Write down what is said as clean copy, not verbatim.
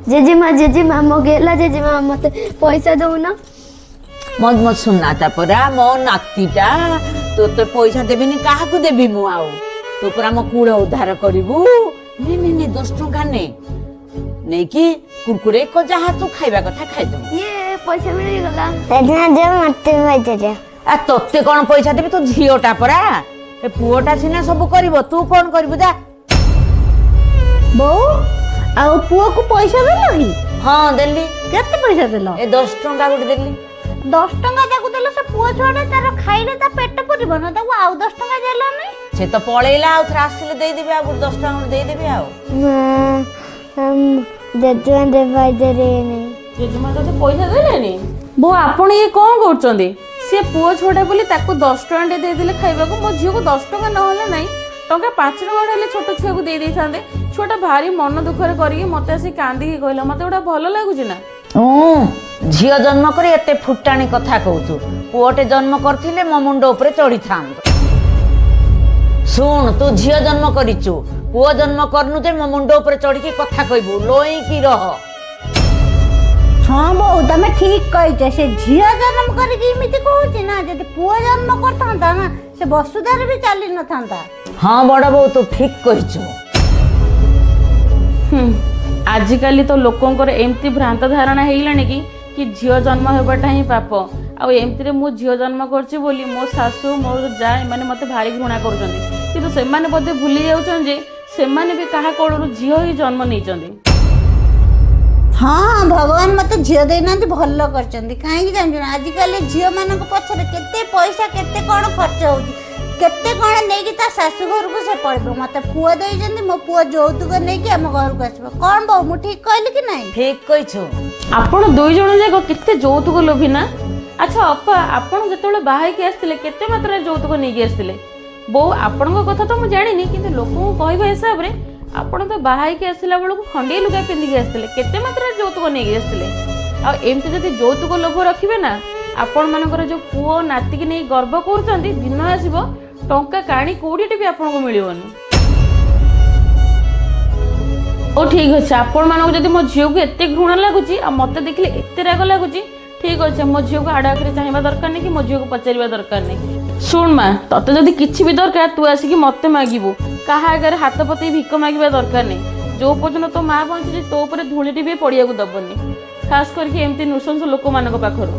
जेजेमा मो गेला जेजेमा मते पैसा दउना मत सुनाता परा मो नातीटा तो पैसा देबिनी काहाकू देबी मु आउ तो परा मो कूड़ उद्धार करिवु ने 10 टଙ୍କା ने कि कुरकुरे को जहा तू खाइबा कथा खाइ दे ये पैसा मिल गला तेजना दे मते पैसा दे आ तोते कोन पैसा देबी तो झियोटा परा ए पुओटा सिना सब करिवो तू कोन करिवु जा बो आ पुओ को पैसा देलो ही हां देली केते पैसा देलो ए 10 टଙ୍କା गुड देली 10 टଙ୍କା ताकू देलो से पुओ छोड़े तार खाइले ता पेट पुरिबो न ताकू आउ 10 टଙ୍କା देलो नै से तो पळेला आ थरा आसिले देई देबे आ 10 टଙ୍କା देई देबे आ हम जेजेमा दे पैसा दे नै जेजेमा तो पैसा देलेनी बो आपण ये कोन करचंदी से पुओ छोड़े बोली ताकू 10 टଙ୍କା दे देले खाइबा को मो झियो को 10 टଙ୍କା न होला नै टंका 5 टଙ୍କା हेले छोट छुआ को दे थांदे छोटा भारी मन दुखरे करी मते आसी कांदी के कहला मते ओडा भलो लागुची ना झियो जन्म करी एते फुटाणी कथा कहतु पुओटे जन्म करथिले मो मुंड ऊपर चढ़ी थांद सुन तू झियो जन्म करिचु पुओ जन्म करनु जे मो मुंड ऊपर चढ़ी के कथा कहबू लोई की रह हां बो तमे ठीक कहिछ से झिया जन्म करी कि इमिति कहूची ना जदि पुओ जन्म करथांता ना से वसुधार भी चाली न थांता हां बड़ बो तू ठीक कहिचु आजिकाली तो लोकंकर एमती भ्रांत धारणा हेइलानी कि झियो जन्म हेबाटा ही पाप आ एमती रे मो झियो जन्म करछि बोली मो सासु मोर जा माने मते भारी घृणा करूछन्ती किंतु से माने बदे भूली जाउछन जे से माने भी काहा कोडरू झियो ही जन्म नैचन्ती हाँ भगवान मत झील देना भल कर कहीं जान आजिकल झील मान पछरे केते पैसा केते कौन खर्च हो केते कौन नहीं ता शाशु घर को से पड़ो मत पुआ दे मो पुआ यौतुक नहीं आम घर को आस कौन बहु मु ठीक कहली कि नहीं ठीक कहिछु आपण दुई जण जाक केते यौतुक लोभी ना अच्छा अपा आपण जतले बाहाई के आस्तिले केते मात्रा यौतुक नहीं के आस्तिले बो आपण कथा तो मु जानिनी किंतु लोक कहबा हिसाब रे आपण तो बाहाई के आसला बेलू खंडे लुगा पिंधि के आसते केते मात्रा यौतुक नहीं आसते आ एमती जदि यौतुक लोभ रखिबे ना आपण मानकर जो पुओ नाती की नहीं गर्व करछंती दिन आसीबो टंका काणी कोडीटे भी आपण को मिलिवनी ओ ठीक अछि आपण मानक जदि मो झियो को एते घृणा लागुची आ मते देखले एते राग लागुची ठीक अछि मो झियो को आडा करे चाहिबा दरकार नहीं कि मो झियो को पचारिबा दरकार नहीं सुन मा तते जदि किछि भी दरकार तू आसी कि मते मागिबो काहा आगे हाथ पते भिक मागिबा दरकार नहीं जो पर्यंत तो माँ बंची तो ऊपर धूलीटी भी पड़िया दबनी खास करके एमती नृशंस लोक मान पाखर